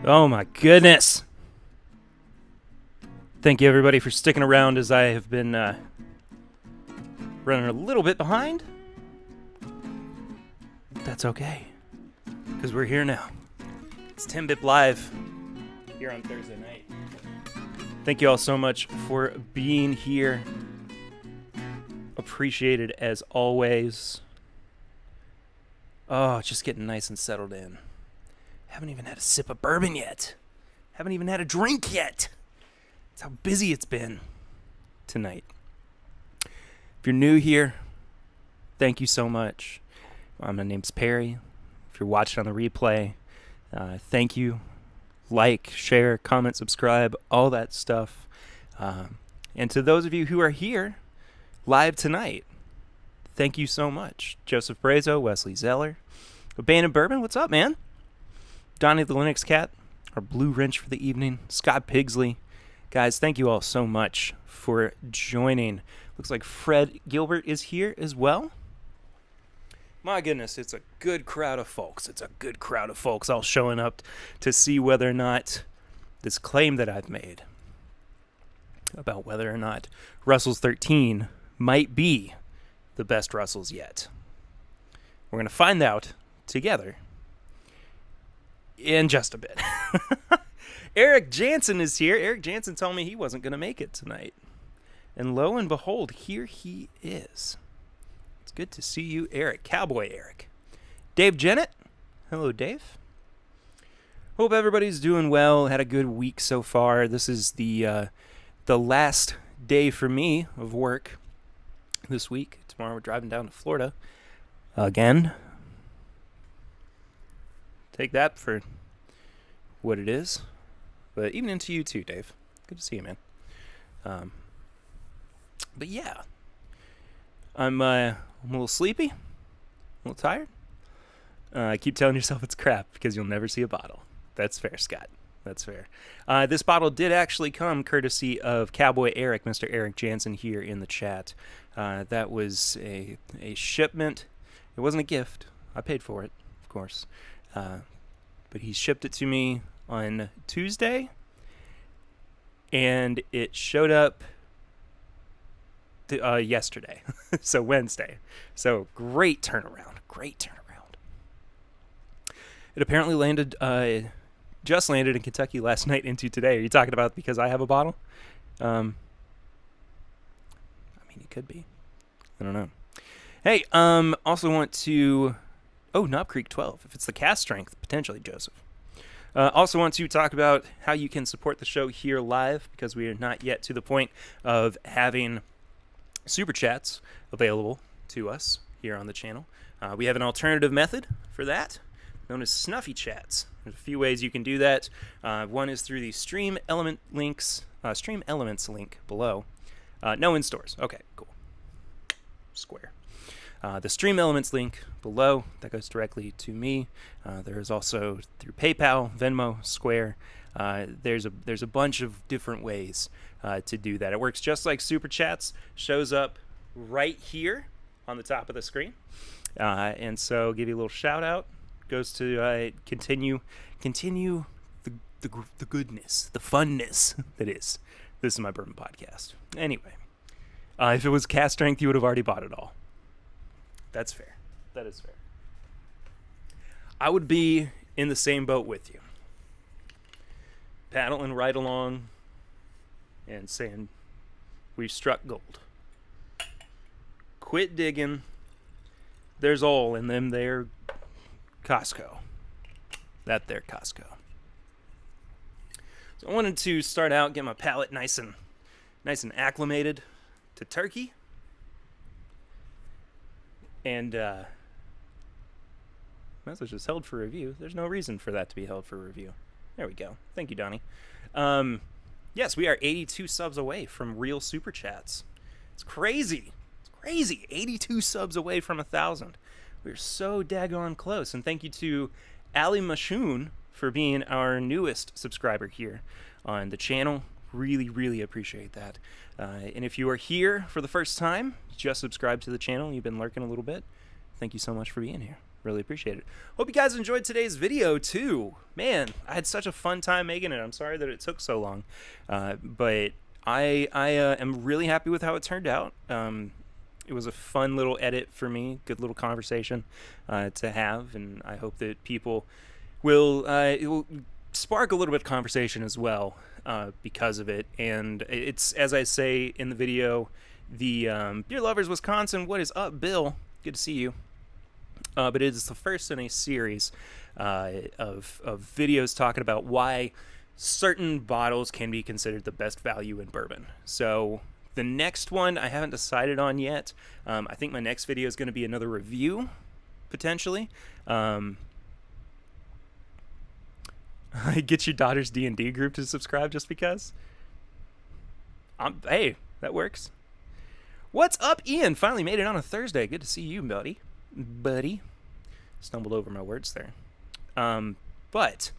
Oh my goodness. Thank you everybody for sticking around as I have been running a little bit behind. That's okay, because we're here now. It's TIMBP Live here on Thursday night. Thank you all so much for being here. Appreciated as always. Oh, just getting nice and settled in. Haven't even had a sip of bourbon yet. Haven't even had a drink yet. That's how busy it's been tonight. If you're new here, thank you so much. My name's Perry. If you're watching on the replay, thank you. Like, share, comment, subscribe, all that stuff. And to those of you who are here live tonight, thank you so much. Joseph Brazo, Wesley Zeller, Abandoned Bourbon, what's up, man? Donnie the Linux Cat, our Blue Wrench for the evening, Scott Pigsley. Guys, thank you all so much for joining. Looks like Fred Gilbert is here as well. My goodness, it's a good crowd of folks. It's a good crowd of folks all showing up to see whether or not this claim that I've made about whether or not Russell's 13 might be the best Russells yet. We're going to find out together in just a bit. Eric Jansen is here. Eric Jansen told me he wasn't going to make it tonight. And lo and behold, here he is. It's good to see you, Eric. Cowboy Eric. Dave Jennett. Hello, Dave. Hope everybody's doing well. Had a good week so far. This is the last day for me of work this week. Tomorrow we're driving down to Florida again. Take that for what it is. But evening to you too, Dave. Good to see you, man. But yeah, I'm a little sleepy, a little tired. Keep telling yourself it's crap because you'll never see a bottle. That's fair, Scott. That's fair. This bottle did actually come courtesy of Cowboy Eric, Mr. Eric Jansen here in the chat. That was a shipment. It wasn't a gift. I paid for it, of course. But he shipped it to me on Tuesday, and it showed up yesterday, so Wednesday. So great turnaround. It apparently landed, just landed in Kentucky last night into today. Are you talking about because I have a bottle? I mean, it could be. I don't know. Hey, also want to... Oh, Knob Creek 12. If it's the cast strength, potentially, Joseph. Also want to talk about how you can support the show here live, because we are not yet to the point of having super chats available to us here on the channel. We have an alternative method for that, known as Snuffy Chats. There's a few ways you can do that. One is through the Stream Elements link below. No in stores. Okay, cool. Square. The Stream Elements link below, that goes directly to me. There is also through PayPal, Venmo, Square. There's a bunch of different ways to do that. It works just like Super Chats, shows up right here on the top of the screen. And so give you a little shout out. Goes to continue the goodness, the funness that is. This is my Bourbon Podcast. Anyway, if it was cast strength, you would have already bought it all. That's fair. That is fair. I would be in the same boat with you. Paddling right along and saying, we've struck gold. Quit digging. There's oil in them there Costco. That there Costco. So I wanted to start out, get my palate nice and acclimated to turkey. And that was just held for review. There's no reason for that to be held for review. There we go. Thank you, Donnie. Yes, we are 82 subs away from real super chats. It's crazy. 82 subs away from 1,000. We're so daggone close. And thank you to Ali Mashoon for being our newest subscriber here on the channel. Really, really appreciate that. And if you are here for the first time, just subscribe to the channel, you've been lurking a little bit, thank you so much for being here. Really appreciate it. Hope you guys enjoyed today's video too. Man, I had such a fun time making it. I'm sorry that it took so long, but I am really happy with how it turned out. It was a fun little edit for me, good little conversation to have, and I hope that people it will spark a little bit of conversation as well because of it. And it's, as I say in the video, the Beer Lovers Wisconsin, what is up, Bill? Good to see you. But it is the first in a series of videos talking about why certain bottles can be considered the best value in bourbon. So the next one I haven't decided on yet. I think my next video is going to be another review, potentially. Get your daughter's D&D group to subscribe just because. Hey, that works. What's up, Ian? Finally made it on a Thursday. Good to see you, buddy. Stumbled over my words there. But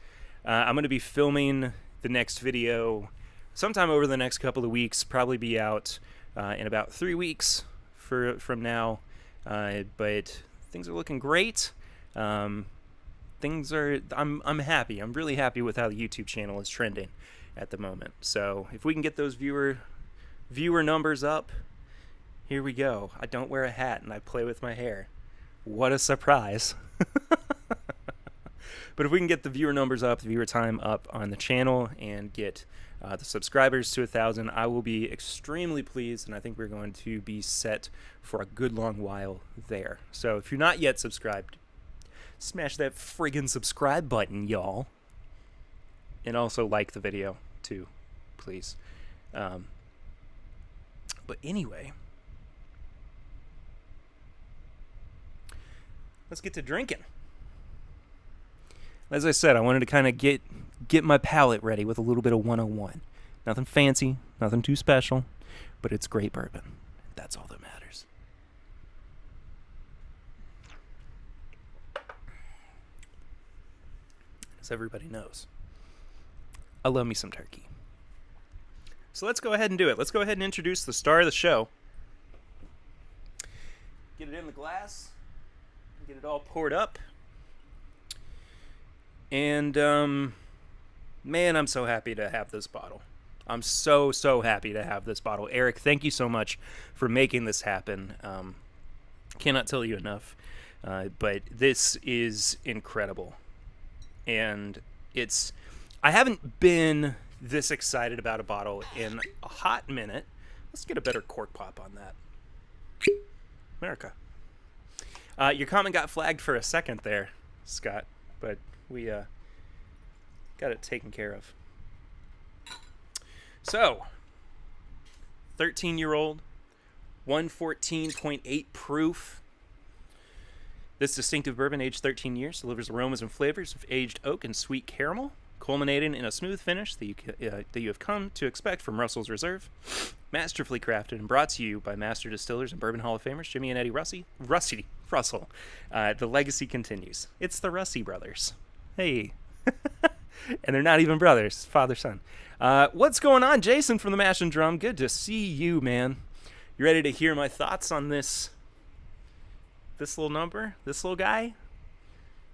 I'm going to be filming the next video sometime over the next couple of weeks. Probably be out in about 3 weeks from now. But things are looking great. I'm happy. I'm really happy with how the YouTube channel is trending at the moment. So if we can get those viewer numbers up, here we go. I don't wear a hat and I play with my hair. What a surprise. But if we can get the viewer numbers up, the viewer time up on the channel, and get the subscribers to 1,000, I will be extremely pleased, and I think we're going to be set for a good long while there. So if you're not yet subscribed, smash that friggin' subscribe button, y'all. And also like the video, too, please. But anyway, let's get to drinking. As I said, I wanted to kind of get my palate ready with a little bit of 101. Nothing fancy, nothing too special, but it's great bourbon. That's all that matters. As everybody knows, I love me some turkey. So let's go ahead and do it. Let's go ahead and introduce the star of the show. Get it in the glass. Get it all poured up. And, man, I'm so happy to have this bottle. I'm so happy to have this bottle. Eric, thank you so much for making this happen. Cannot tell you enough. But this is incredible. And I haven't been this excited about a bottle in a hot minute. Let's get a better cork pop on that. America. Your comment got flagged for a second there, Scott, but we got it taken care of. So, 13-year-old, 114.8 proof. This distinctive bourbon, aged 13 years, delivers aromas and flavors of aged oak and sweet caramel, culminating in a smooth finish that you have come to expect from Russell's Reserve. Masterfully crafted and brought to you by master distillers and Bourbon Hall of Famers Jimmy and Eddie Russell. The legacy continues. It's the Russie brothers. Hey. And they're not even brothers, father-son. What's going on, Jason from the Mash and Drum? Good to see you, man. You ready to hear my thoughts on this little number, this little guy?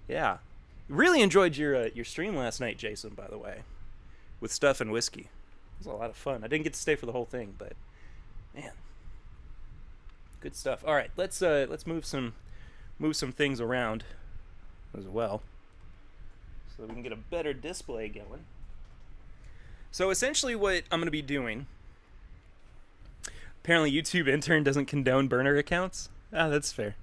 Yeah. Really enjoyed your stream last night, Jason, by the way, with Stuff and Whiskey. It was a lot of fun. I didn't get to stay for the whole thing, but man, good stuff. All right, let's move some things around as well, so we can get a better display going. So essentially what I'm going to be doing, apparently YouTube intern doesn't condone burner accounts. Ah, that's fair.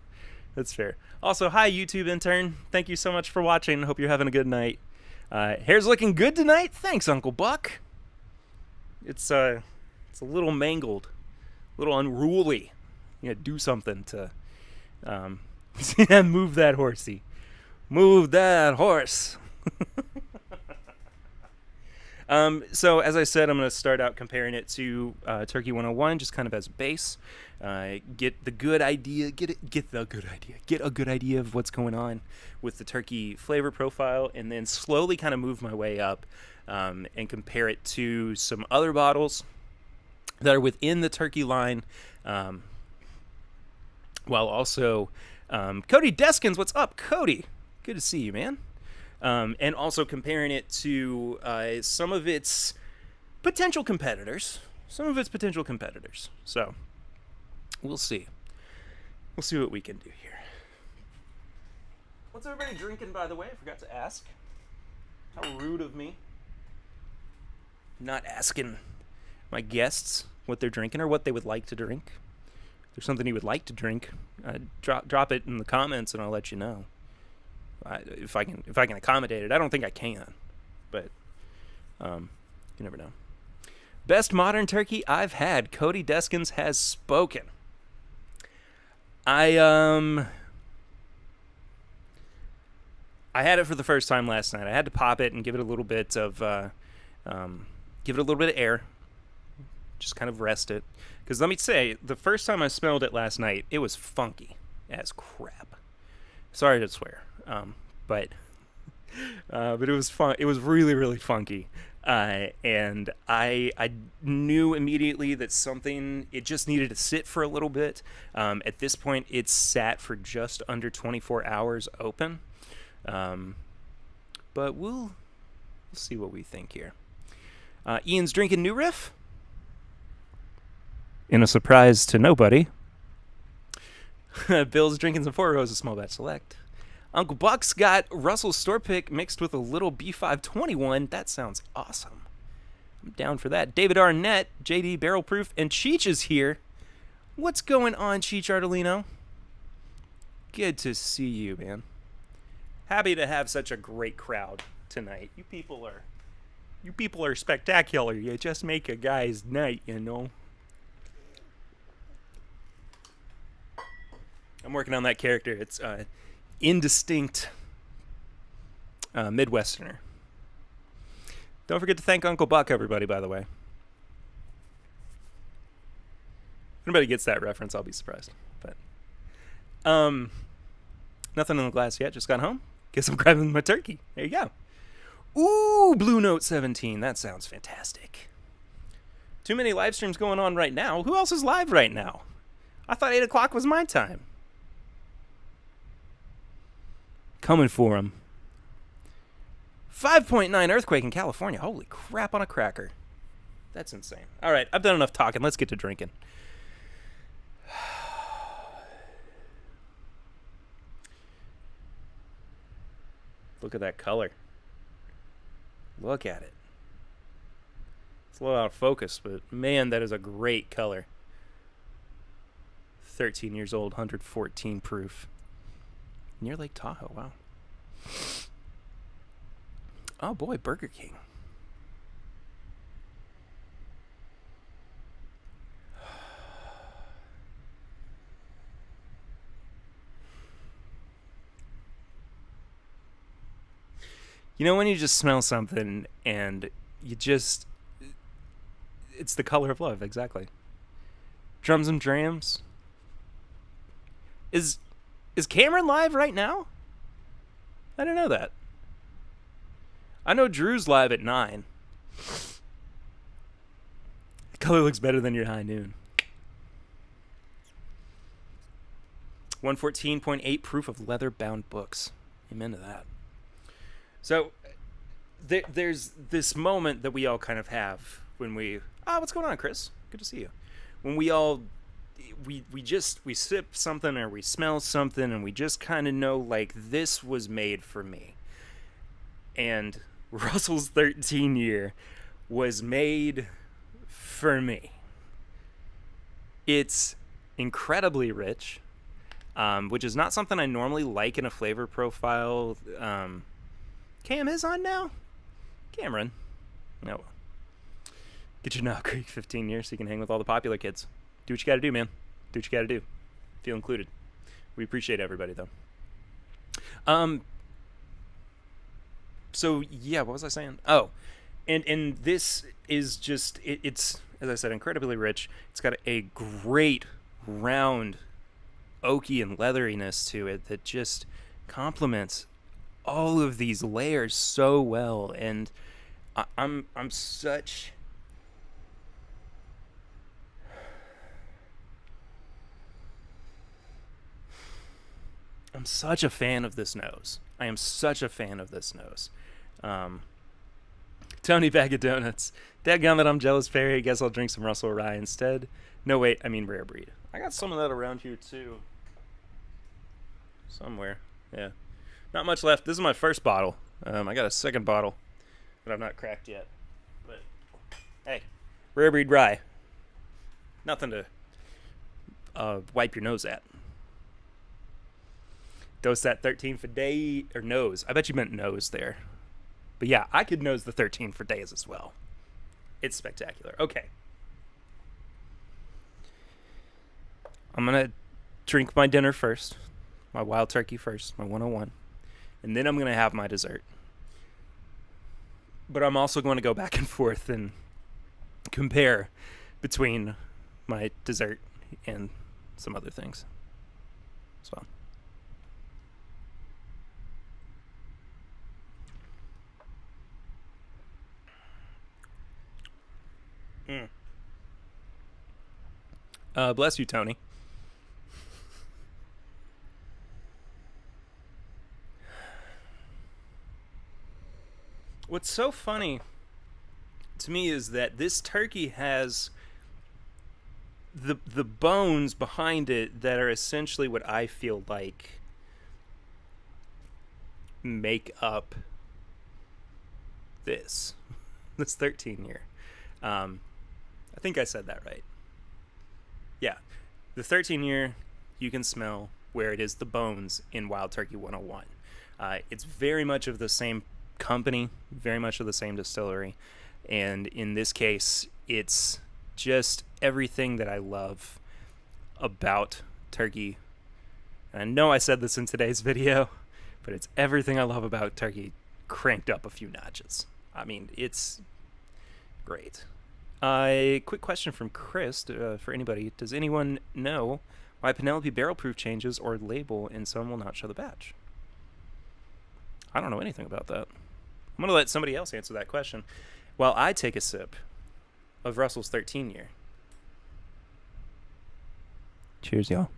That's fair. Also, hi YouTube intern. Thank you so much for watching. Hope you're having a good night. Hair's looking good tonight. Thanks, Uncle Buck. It's a little mangled, a little unruly. You gotta do something to move that horsey. Move that horse. So as I said, I'm going to start out comparing it to Turkey 101, just kind of as a base. Get a good idea of what's going on with the turkey flavor profile, and then slowly kind of move my way up and compare it to some other bottles that are within the turkey line, while also Cody Deskins, what's up, Cody? Good to see you, man. And also comparing it to some of its potential competitors. So we'll see. We'll see what we can do here. What's everybody drinking, by the way? I forgot to ask. How rude of me. Not asking my guests what they're drinking or what they would like to drink. If there's something you would like to drink, drop it in the comments and I'll let you know. If I can accommodate it. I don't think I can, but you never know. Best modern turkey I've had. Cody Deskins has spoken. I had it for the first time last night. I had to pop it and give it a little bit of air. Just kind of rest it. Because let me say, the first time I smelled it last night, it was funky as crap. Sorry to swear, but it was fun. It was really, really funky, and I knew immediately that it just needed to sit for a little bit. At this point, it's sat for just under 24 hours open, but we'll see what we think here. Ian's drinking New Riff. In a surprise to nobody, Bill's drinking some Four Roses Small Batch Select. Uncle Buck's got Russell's Store Pick mixed with a little B521. That sounds awesome. I'm down for that. David Arnett, JD Barrel Proof, and Cheech is here. What's going on, Cheech Ardolino? Good to see you, man. Happy to have such a great crowd tonight. You people are spectacular. You just make a guy's night, you know. I'm working on that character. It's indistinct Midwesterner. Don't forget to thank Uncle Buck, everybody, by the way. If anybody gets that reference, I'll be surprised. But nothing in the glass yet. Just got home. Guess I'm grabbing my turkey. There you go. Ooh, Blue Note 17. That sounds fantastic. Too many live streams going on right now. Who else is live right now? I thought 8 o'clock was my time. Coming for him. 5.9 earthquake in California. Holy crap on a cracker. That's insane. All right, I've done enough talking. Let's get to drinking. Look at that color. Look at it. It's a little out of focus, but man, that is a great color. 13 years old, 114 proof. Near Lake Tahoe, wow. Oh boy, Burger King. You know when you just smell something and it's the color of love, exactly. Drums and Drams. Is Cameron live right now? I don't know that. I know Drew's live at 9. The color looks better than your high noon. 114.8 proof of leather-bound books. Amen to that. So, there's this moment that we all kind of have when we... what's going on, Chris? Good to see you. When we all... We sip something or we smell something and we just kind of know, like, this was made for me. And Russell's 13 year was made for me. It's incredibly rich, which is not something I normally like in a flavor profile. Cam is on now? Cameron. No. Get your Knob Creek 15 years so you can hang with all the popular kids. Do what you gotta do, man. Do what you gotta do. Feel included. We appreciate everybody, though. So, yeah, what was I saying? Oh, and this is just, it's, as I said, incredibly rich. It's got a great, round, oaky and leatheriness to it that just complements all of these layers so well. And I'm such... I'm such a fan of this nose. I am such a fan of this nose. Tony Bag of Donuts. Dadgum it, I'm jealous, Perry. Guess I'll drink some Russell Rye instead. No, wait, I mean Rare Breed. I got some of that around here, too. Somewhere. Yeah. Not much left. This is my first bottle. I got a second bottle that I've not cracked yet. But, hey, Rare Breed Rye. Nothing to wipe your nose at. Dose that 13 for day, or nose. I bet you meant nose there. But yeah, I could nose the 13 for days as well. It's spectacular. Okay. I'm going to drink my dinner first. My wild turkey first, my 101. And then I'm going to have my dessert. But I'm also going to go back and forth and compare between my dessert and some other things as well. Bless you, Tony. What's so funny to me is that this turkey has the bones behind it that are essentially what I feel like make up this 13 year. I think I said that right. Yeah, the 13 year, you can smell where it is the bones in Wild Turkey 101. It's very much of the same company, very much of the same distillery, and in this case, it's just everything that I love about turkey. And I know I said this in today's video, but it's everything I love about turkey cranked up a few notches. I mean, it's great. Quick question from Chris for anybody. Does anyone know why Penelope barrel proof changes or label and some will not show the batch? I don't know anything about that. I'm going to let somebody else answer that question while I take a sip of Russell's 13 year. Cheers, y'all.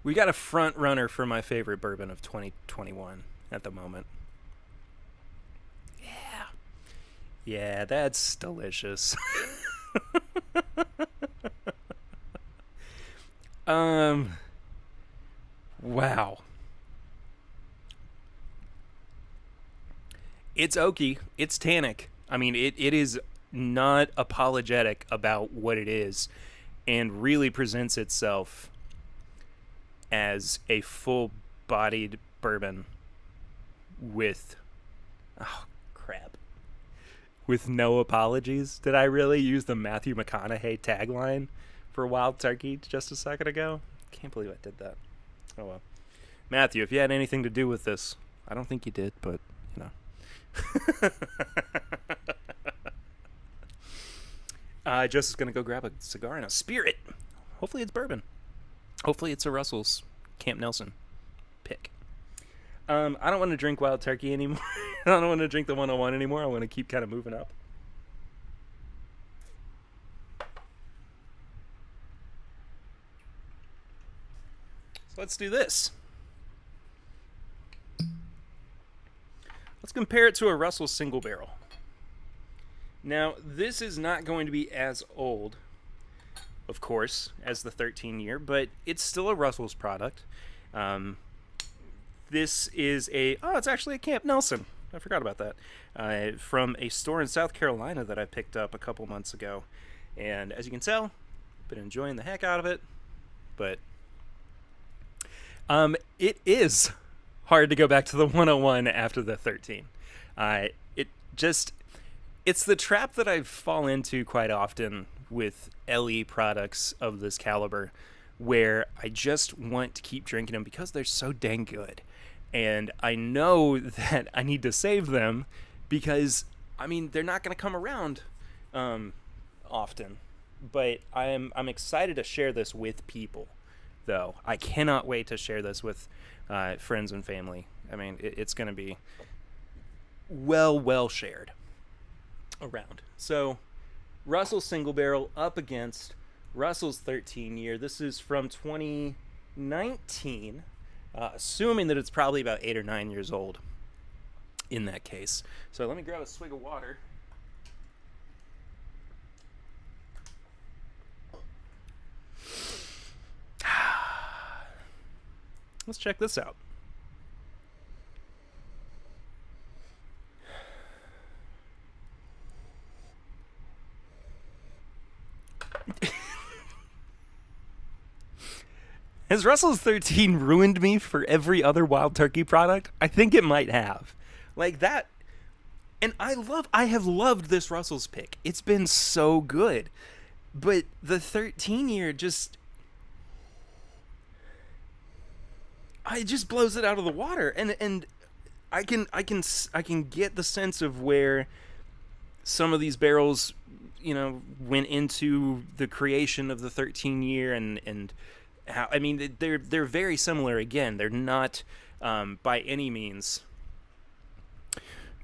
We got a front runner for my favorite bourbon of 2021 at the moment. Yeah, that's delicious. Wow. It's oaky. It's tannic. I mean, it is not apologetic about what it is and really presents itself as a full-bodied bourbon with... oh, crap. With no apologies. Did I really use the Matthew McConaughey tagline for Wild Turkey just a second ago? Can't believe I did that. Oh, well. Matthew, if you had anything to do with this, I don't think you did, but, you know. Just is going to go grab a cigar and a spirit. Hopefully it's bourbon. Hopefully it's a Russell's Camp Nelson pick. I don't want to drink Wild Turkey anymore. I don't want to drink the 101 anymore. I want to keep kind of moving up. So let's do this. Let's compare it to a Russell single barrel. Now, this is not going to be as old, of course, as the 13 year, but it's still a Russell's product. This is it's actually a Camp Nelson. I forgot about that. From a store in South Carolina that I picked up a couple months ago. And as you can tell, I've been enjoying the heck out of it. But it is hard to go back to the 101 after the 13. It's the trap that I fall into quite often with LE products of this caliber, where I just want to keep drinking them because they're so dang good. And I know that I need to save them because, I mean, they're not going to come around often. But I'm excited to share this with people, though. I cannot wait to share this with friends and family. I mean, it's going to be well shared around. So, Russell's single barrel up against Russell's 13 year. This is from 2019, assuming that it's probably about 8 or 9 years old in that case. So let me grab a swig of water. Let's check this out. Has Russell's 13 ruined me for every other Wild Turkey product? I think it might have. Like that. And I have loved this Russell's pick. It's been so good. But the 13 year just, it just blows it out of the water. And I can get the sense of where some of these barrels, went into the creation of the 13 year and how, I mean, they're very similar. Again, they're not by any means.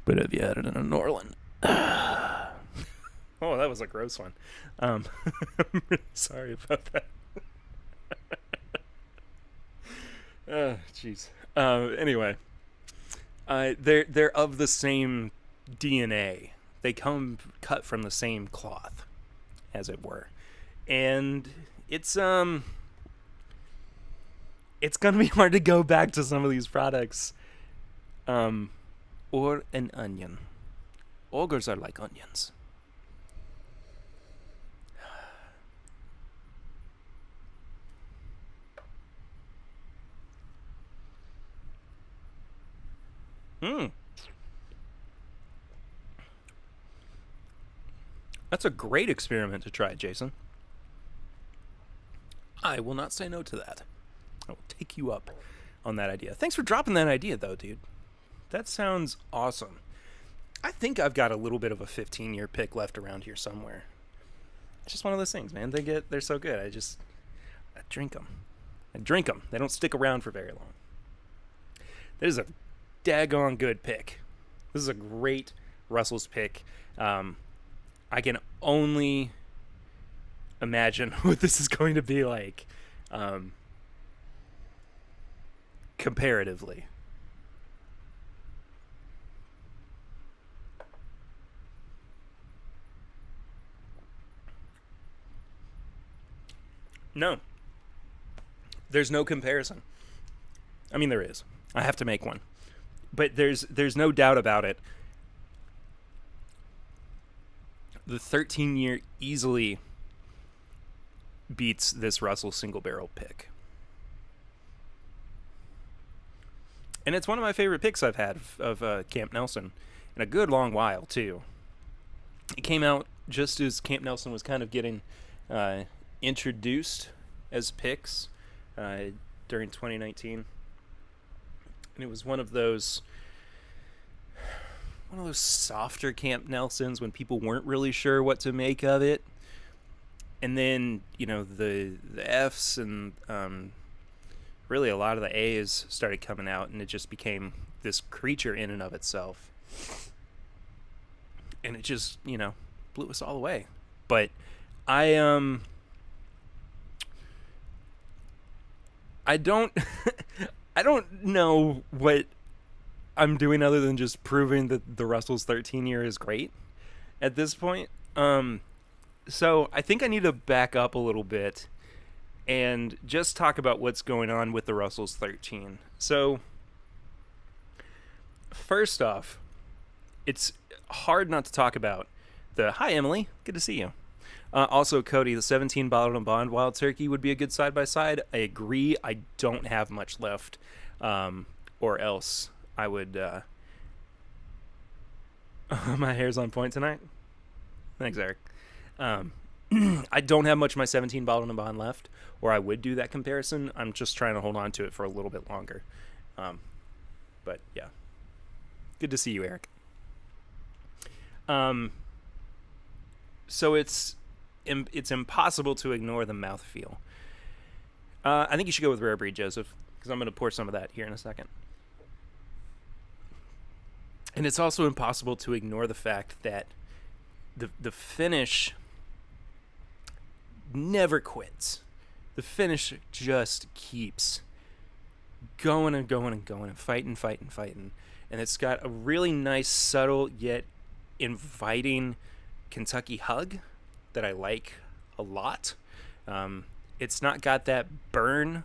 But have you had it in a Norland? Oh, that was a gross one. I'm really sorry about that. Jeez. Anyway, they're of the same DNA. They come cut from the same cloth, as it were, and it's gonna be hard to go back to some of these products. Or an onion. Ogres are like onions. That's a great experiment to try, Jason. I will not say no to that. I will take you up on that idea. Thanks for dropping that idea, though, dude. That sounds awesome. I think I've got a little bit of a 15-year pick left around here somewhere. It's just one of those things, man. They're so good. I drink them. They don't stick around for very long. This is a daggone good pick. This is a great Russell's pick. I can only imagine what this is going to be like comparatively. No. There's no comparison. I mean, there is. I have to make one. But there's no doubt about it. The 13-year easily beats this Russell single barrel pick. And it's one of my favorite picks I've had of Camp Nelson in a good long while, too. It came out just as Camp Nelson was kind of getting introduced as picks during 2019. And it was one of those softer Camp Nelsons when people weren't really sure what to make of it. And then, the Fs and really a lot of the A's started coming out, and it just became this creature in and of itself. And it just, blew us all away. But I don't I don't know what I'm doing other than just proving that the Russell's 13-year is great at this point. So I think I need to back up a little bit and just talk about what's going on with the Russell's 13. So first off, it's hard not to talk about hi, Emily. Good to see you. Also, Cody, the 17 Bottled and Bond Wild Turkey would be a good side-by-side. I agree. I don't have much left, or else I would... My hair's on point tonight. Thanks, Eric. I don't have much of my 17 Bottled and Bond left, or I would do that comparison. I'm just trying to hold on to it for a little bit longer. But yeah, good to see you, Eric. So it's impossible to ignore the mouthfeel. I think you should go with Rare Breed, Joseph, because I'm going to pour some of that here in a second. And it's also impossible to ignore the fact that the finish never quits. The finish just keeps going and going and going and fighting. And it's got a really nice, subtle, yet inviting Kentucky hug that I like a lot. It's not got that burn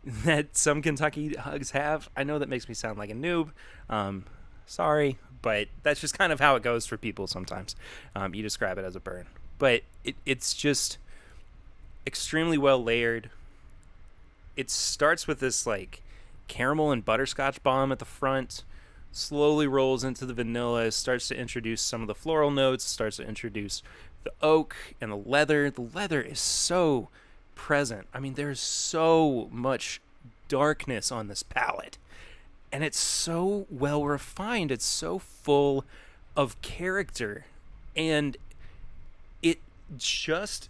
that some Kentucky hugs have. I know that makes me sound like a noob. Sorry, but that's just kind of how it goes for people sometimes. You describe it as a burn. But it's just extremely well layered. It starts with this like caramel and butterscotch bomb at the front, slowly rolls into the vanilla, starts to introduce some of the floral notes, starts to introduce the oak and the leather. The leather is so present. I mean, there's so much darkness on this palette, and it's so well refined. It's so full of character, and it just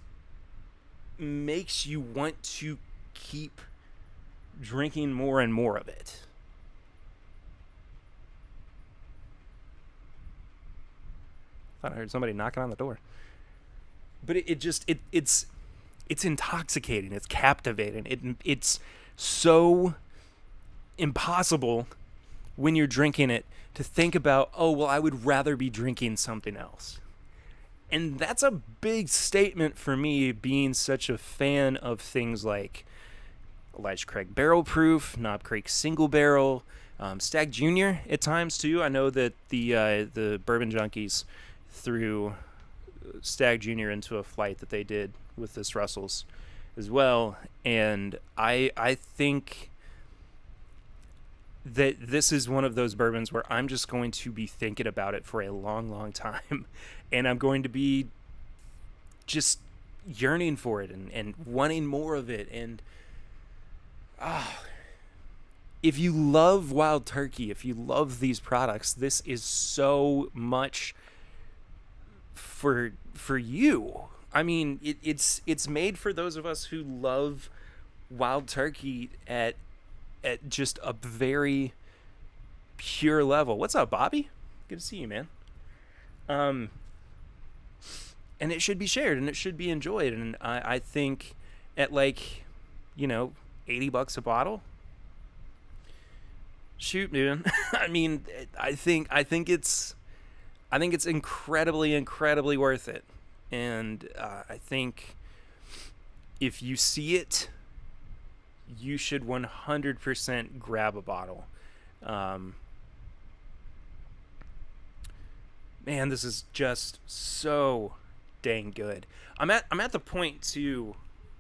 makes you want to keep drinking more and more of it. I thought I heard somebody knocking on the door. But it's intoxicating. It's captivating. It's so impossible when you're drinking it to think about, oh, well, I would rather be drinking something else. And that's a big statement for me, being such a fan of things like Elijah Craig Barrel Proof, Knob Creek Single Barrel, Stag Junior at times too. I know that the Bourbon Junkies threw Stag Junior into a flight that they did with this Russell's as well, and I think that this is one of those bourbons where I'm just going to be thinking about it for a long, long time, and I'm going to be just yearning for it and wanting more of it. And if you love Wild Turkey, if you love these products, this is so much for you. I mean, it's made for those of us who love Wild Turkey at just a very pure level. What's up, Bobby? Good to see you, man. And it should be shared and it should be enjoyed. And I think at like, $80 a bottle. Shoot, dude. I mean, I think it's incredibly, incredibly worth it. And I think if you see it, you should 100% grab a bottle. Man, this is just so dang good. I'm at the point too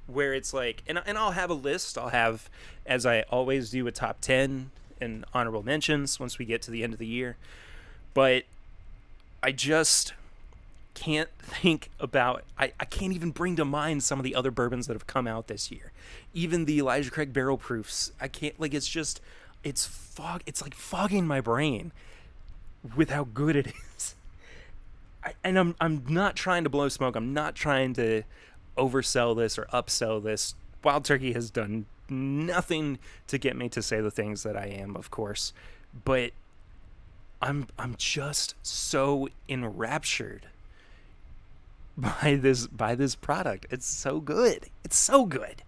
where it's like, and I'll have a list. I'll have, as I always do, a top 10 and honorable mentions once we get to the end of the year. But I just can't think about, I can't even bring to mind some of the other bourbons that have come out this year. Even the Elijah Craig Barrel Proofs. I can't, like, it's like fogging my brain with how good it is. I'm not trying to blow smoke. I'm not trying to oversell this or upsell this. Wild Turkey has done nothing to get me to say the things that I am, of course. But I'm just so enraptured by this product. It's so good. It's so good.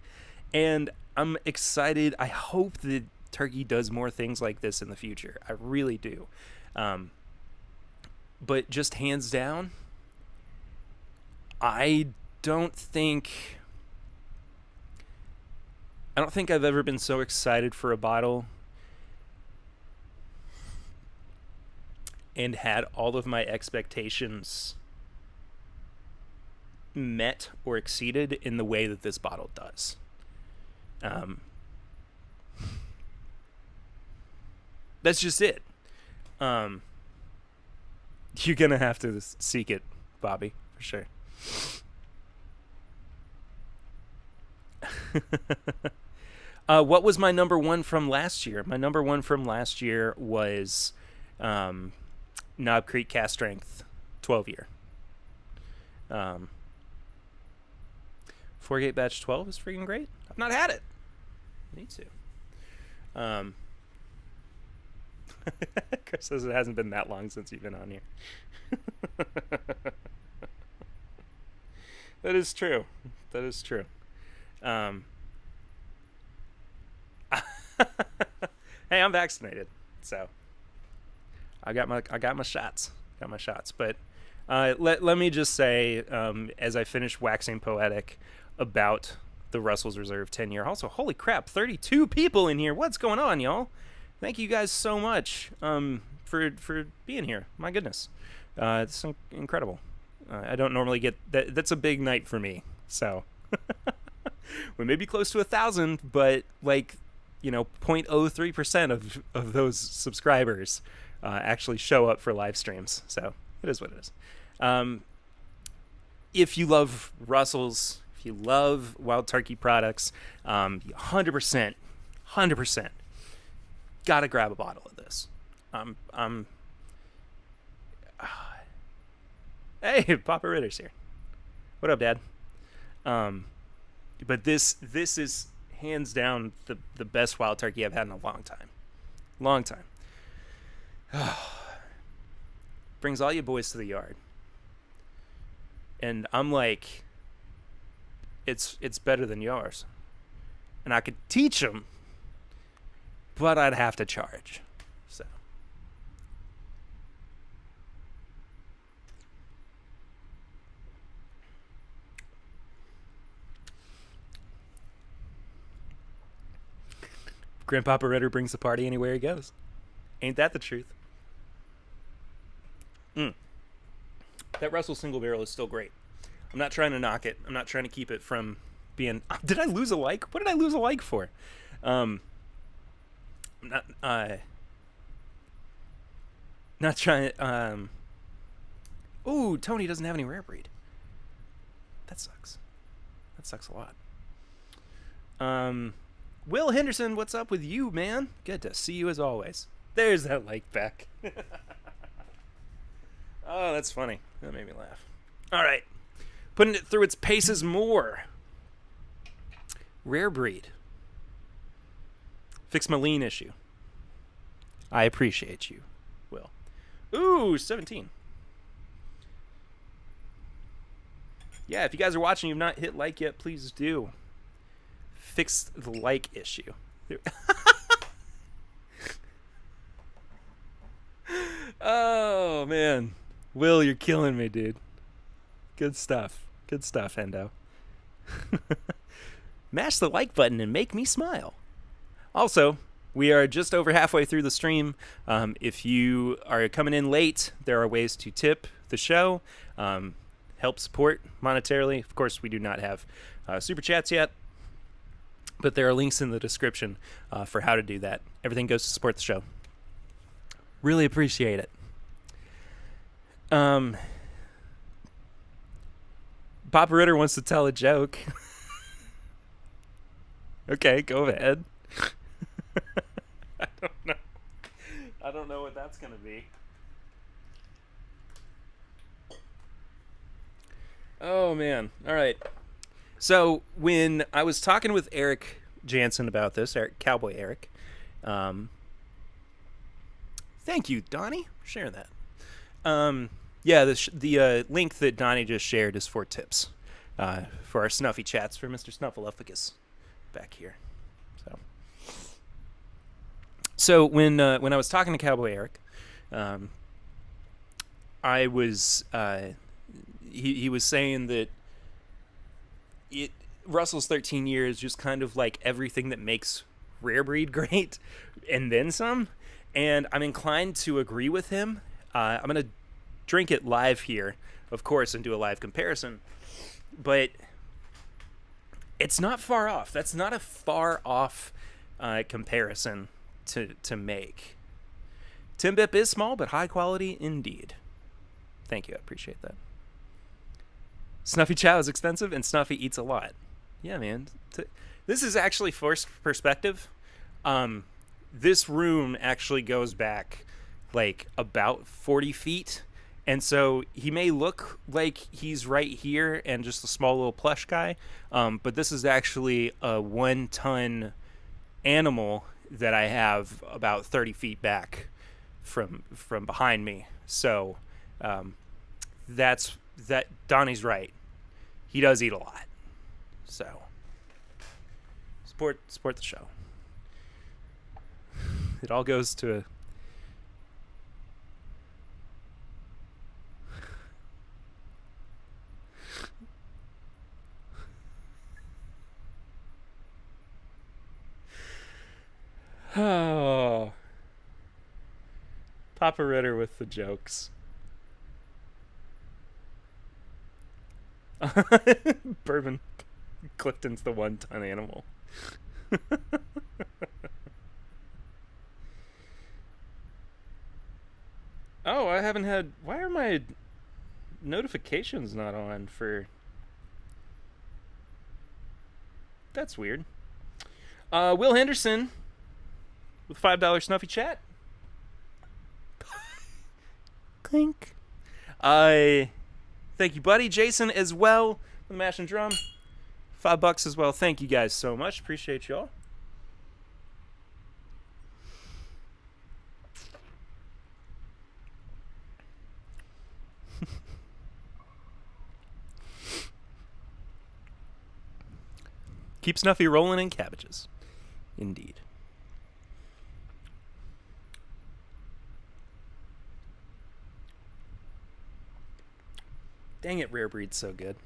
And I'm excited. I hope that Turkey does more things like this in the future. I really do. But just hands down, I don't think I've ever been so excited for a bottle and had all of my expectations met or exceeded in the way that this bottle does. That's just it. You're gonna have to seek it, Bobby, for sure. What was my number one from last year? My number one from last year was Knob Creek Cast Strength 12 year. 4-gate batch 12 is freaking great. I've not had it. Need to. Chris says it hasn't been that long since you've been on here. That is true. That is true. Hey, I'm vaccinated, so I got my shots. Got my shots. But let me just say, as I finish waxing poetic about the Russell's Reserve 10-year. Also, holy crap, 32 people in here. What's going on, y'all? Thank you guys so much for being here. My goodness, it's incredible. I don't normally get that. That's a big night for me. So we may be close to 1,000, but like, 0.03% of those subscribers actually show up for live streams. So it is what it is. If you love Russell's, if you love Wild Turkey products, 100%, gotta grab a bottle of this. Hey, Papa Ritter's here. What up, Dad? But this is hands down the best Wild Turkey I've had in a long time. Long time. Brings all you boys to the yard. And I'm like, it's better than yours. And I could teach them, but I'd have to charge. So. Grandpapa Ritter brings the party anywhere he goes. Ain't that the truth? That Russell single barrel is still great. I'm not trying to knock it. I'm not trying to keep it from being... Did I lose a like? What did I lose a like for? Not trying... Ooh, Tony doesn't have any rare breed. That sucks. That sucks a lot. Will Henderson, what's up with you, man? Good to see you as always. There's that like back. Oh, that's funny. That made me laugh. All right. Putting it through its paces more. Rare breed. Fix my lean issue. I appreciate you, Will. Ooh, 17. Yeah, if you guys are watching, you've not hit like yet, please do. Fix the like issue. Oh, man. Will, you're killing me, dude. Good stuff. Good stuff, Hendo. Mash the like button and make me smile. Also, we are just over halfway through the stream. If you are coming in late, there are ways to tip the show, help support monetarily. Of course, we do not have super chats yet, but there are links in the description for how to do that. Everything goes to support the show. Really appreciate it. Papa Ritter wants to tell a joke. Okay, go ahead. I don't know. I don't know what that's going to be. Oh, man. All right. So when I was talking with Eric Jansen about this, Cowboy Eric, thank you, Donnie, for sharing that. Yeah, the link that Donnie just shared is for tips for our snuffy chats for Mr. Snuffleupagus back here. So when I was talking to Cowboy Eric, I was he was saying that Russell's 13 years just kind of like everything that makes rare breed great, and then some. And I'm inclined to agree with him. I'm gonna drink it live here, of course, and do a live comparison, but it's not far off. That's not a far off comparison to make. TIMBP is small, but high quality indeed. Thank you, I appreciate that. Snuffy Chow is expensive, and Snuffy eats a lot. Yeah, man. This is actually forced perspective. This room actually goes back like about 40 feet. And so he may look like he's right here and just a small little plush guy. But this is actually a 1-ton animal that I have about 30 feet back from behind me. So that's that. Donnie's right. He does eat a lot. So support the show. It all goes to oh, Papa Ritter with the jokes. Bourbon. Clifton's the 1-ton animal. Oh, I haven't had... Why are my notifications not on for... That's weird. Will Henderson with $5 Snuffy Chat. Clink. Thank you, buddy. Jason as well. The Mash and Drum. $5 as well. Thank you guys so much. Appreciate y'all. Keep Snuffy rolling in cabbages. Indeed. Dang it, Rare Breed's so good.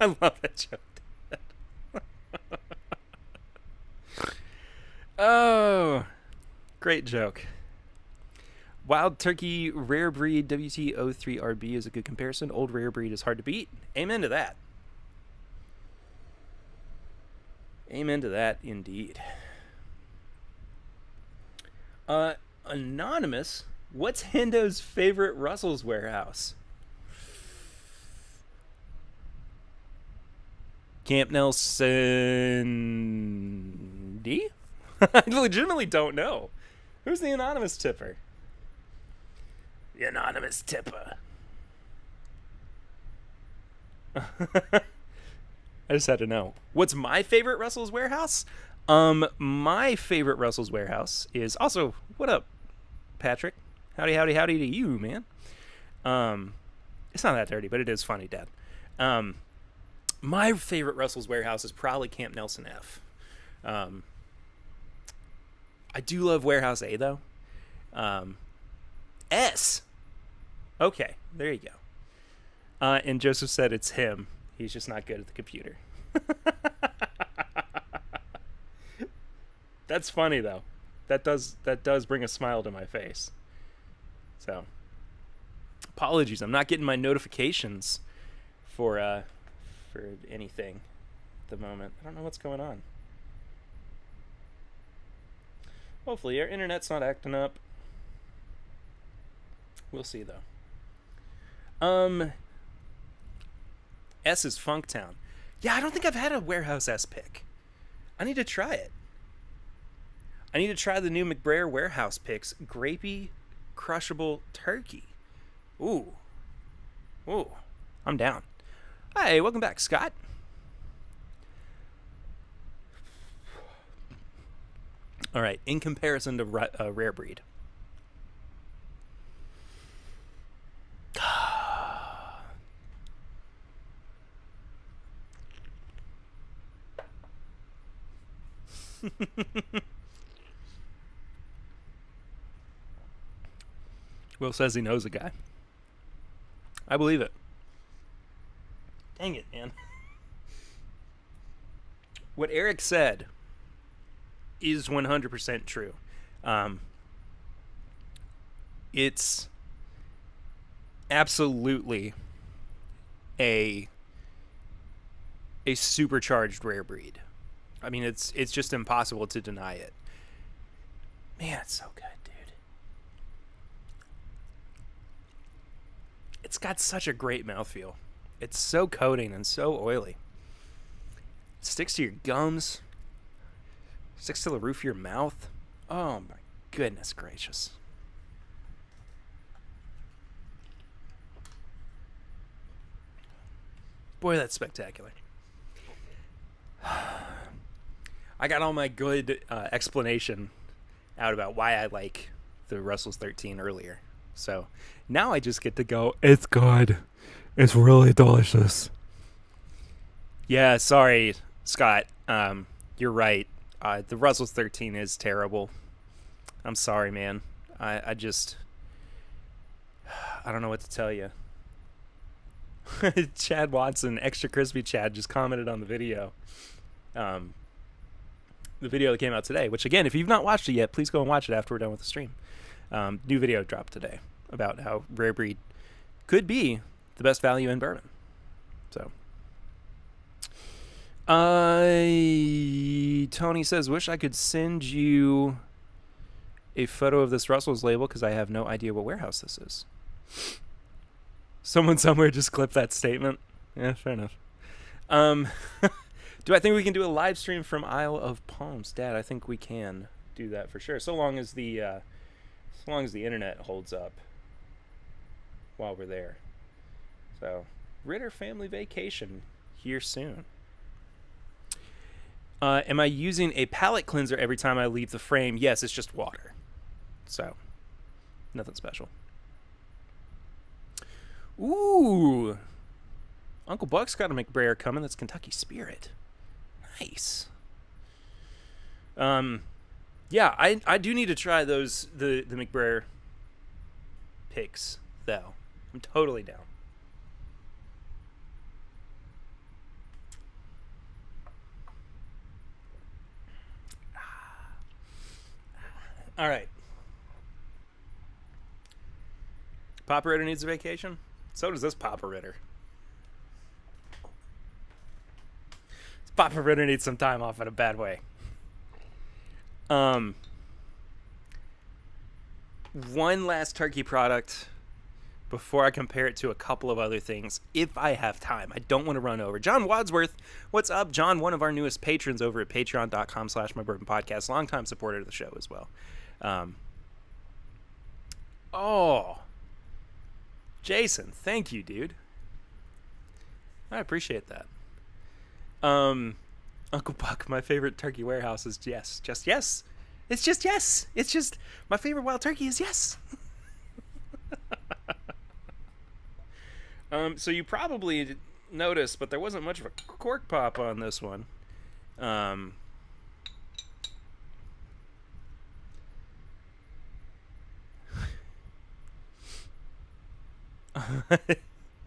I love that joke. Oh, great joke. Wild Turkey Rare Breed WT03RB is a good comparison. Old Rare Breed is hard to beat. Amen to that. Amen to that, indeed. Anonymous, what's Hendo's favorite Russell's warehouse? Camp Nelson D? I legitimately don't know. Who's the anonymous tipper? The anonymous tipper. I just had to know. What's my favorite Russell's warehouse? My favorite Russell's warehouse is also, what up, Patrick? Howdy, howdy, howdy to you, man. It's not that dirty, but it is funny, Dad. My favorite Russell's warehouse is probably Camp Nelson F. I do love Warehouse A, though. S. Okay, there you go. And Joseph said it's him. He's just not good at the computer. That's funny, though. That does bring a smile to my face. So, apologies. I'm not getting my notifications for anything at the moment. I don't know what's going on. Hopefully our internet's not acting up. We'll see, though. S is Funktown. Yeah, I don't think I've had a Warehouse S pick. I need to try it. I need to try the new McBrayer Warehouse picks. Grapey, crushable turkey. Ooh. I'm down. Hi, welcome back, Scott. All right, in comparison to Rare Breed. Will says he knows a guy. I believe it. Dang it, man. What Eric said is 100% true. It's absolutely a supercharged Rare Breed. I mean, it's just impossible to deny it. Man, it's so good, dude. It's got such a great mouthfeel. It's so coating and so oily. It sticks to your gums. Sticks to the roof of your mouth. Oh my goodness gracious. Boy, that's spectacular. I got all my good explanation out about why I like the Russell's 13 earlier. So now I just get to go, it's good. It's really delicious. Yeah, sorry, Scott. You're right. The Russell's 13 is terrible. I'm sorry, man. I don't know what to tell you. Chad Watson, extra crispy Chad, just commented on the video. The video that came out today, which again, if you've not watched it yet, please go and watch it after we're done with the stream. New video dropped today about how Rare Breed could be the best value in bourbon. So, Tony says, wish I could send you a photo of this Russell's label because I have no idea what warehouse this is. Someone somewhere just clipped that statement. Yeah, fair enough. Do I think we can do a live stream from Isle of Palms? Dad, I think we can do that for sure. So long as the internet holds up while we're there. So, Ritter family vacation here soon. Am I using a palate cleanser every time I leave the frame? Yes, it's just water. So, nothing special. Ooh. Uncle Buck's got a McBrayer coming. That's Kentucky Spirit. Nice. Yeah, I do need to try those, the McBrayer picks, though. I'm totally down. All right. Papa Ritter needs a vacation? So does this Papa Ritter. This Papa Ritter needs some time off in a bad way. One last turkey product before I compare it to a couple of other things, if I have time. I don't want to run over. John Wadsworth, what's up? John, one of our newest patrons over at patreon.com/mybourbonpodcast, longtime supporter of the show as well. Jason, thank you, dude. I appreciate that. Uncle Buck, my favorite turkey warehouse is yes. Just yes. It's just yes. It's just my favorite wild turkey is yes. So you probably noticed, but there wasn't much of a cork pop on this one.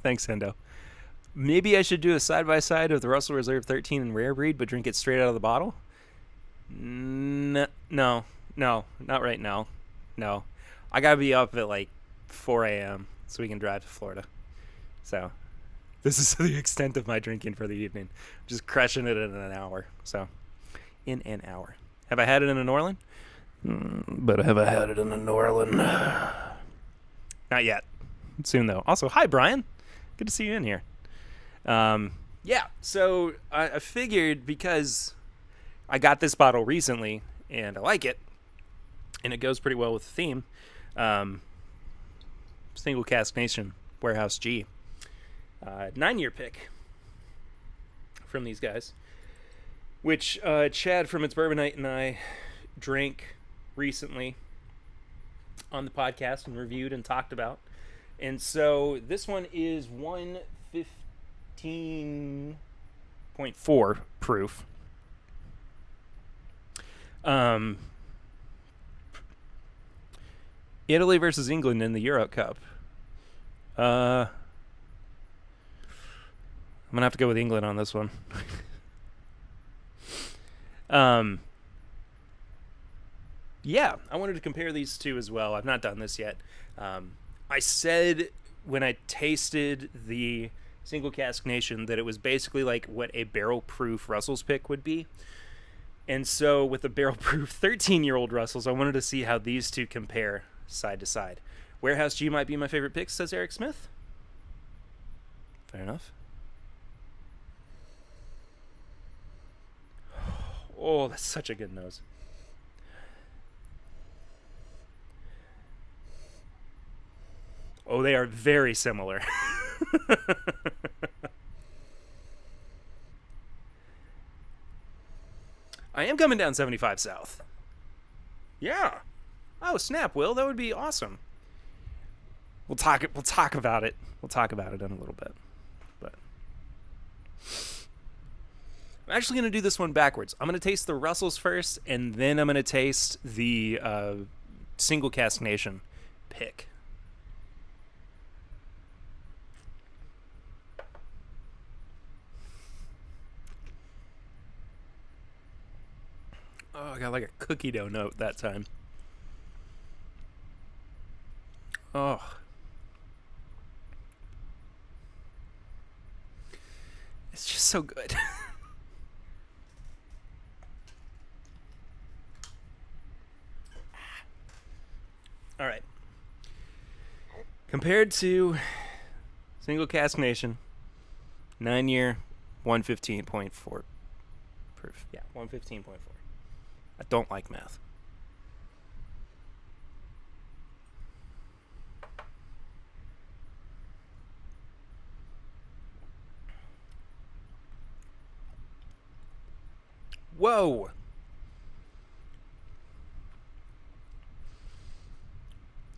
Thanks, Hendo. Maybe I should do a side-by-side of the Russell Reserve 13 and Rare Breed, but drink it straight out of the bottle? No, not right now. No. I gotta be up at like 4 a.m. so we can drive to Florida. So, this is the extent of my drinking for the evening. Just crushing it in an hour. So, in an hour. Have I had it in a New Orleans? But have I had it in a New Orleans? Not yet. Soon, though. Also, hi, Brian. Good to see you in here. Yeah, so I figured because I got this bottle recently and I like it, and it goes pretty well with the theme, Single Cask Nation Warehouse G. 9-year pick from these guys, which Chad from It's Bourbon Night and I drank recently on the podcast and reviewed and talked about. And so this one is 115.4 proof. Italy versus England in the Euro Cup. I'm going to have to go with England on this one. Yeah, I wanted to compare these two as well. I've not done this yet. I said when I tasted the Single Cask Nation that it was basically like what a barrel-proof Russell's pick would be. And so with the barrel-proof 13-year-old Russells, I wanted to see how these two compare side to side. Warehouse G might be my favorite pick, says Eric Smith. Fair enough. Oh, that's such a good nose. Oh, they are very similar. I am coming down 75 South. Yeah. Oh, snap, Will. That would be awesome. We'll talk about it. We'll talk about it in a little bit. But I'm actually going to do this one backwards. I'm going to taste the Russells first, and then I'm going to taste the single cask nation pick. Oh, I got like a cookie dough note that time. Oh. It's just so good. All right. Compared to single cask nation, 9-year, 115.4 proof. Yeah, 115.4. I don't like math. Whoa.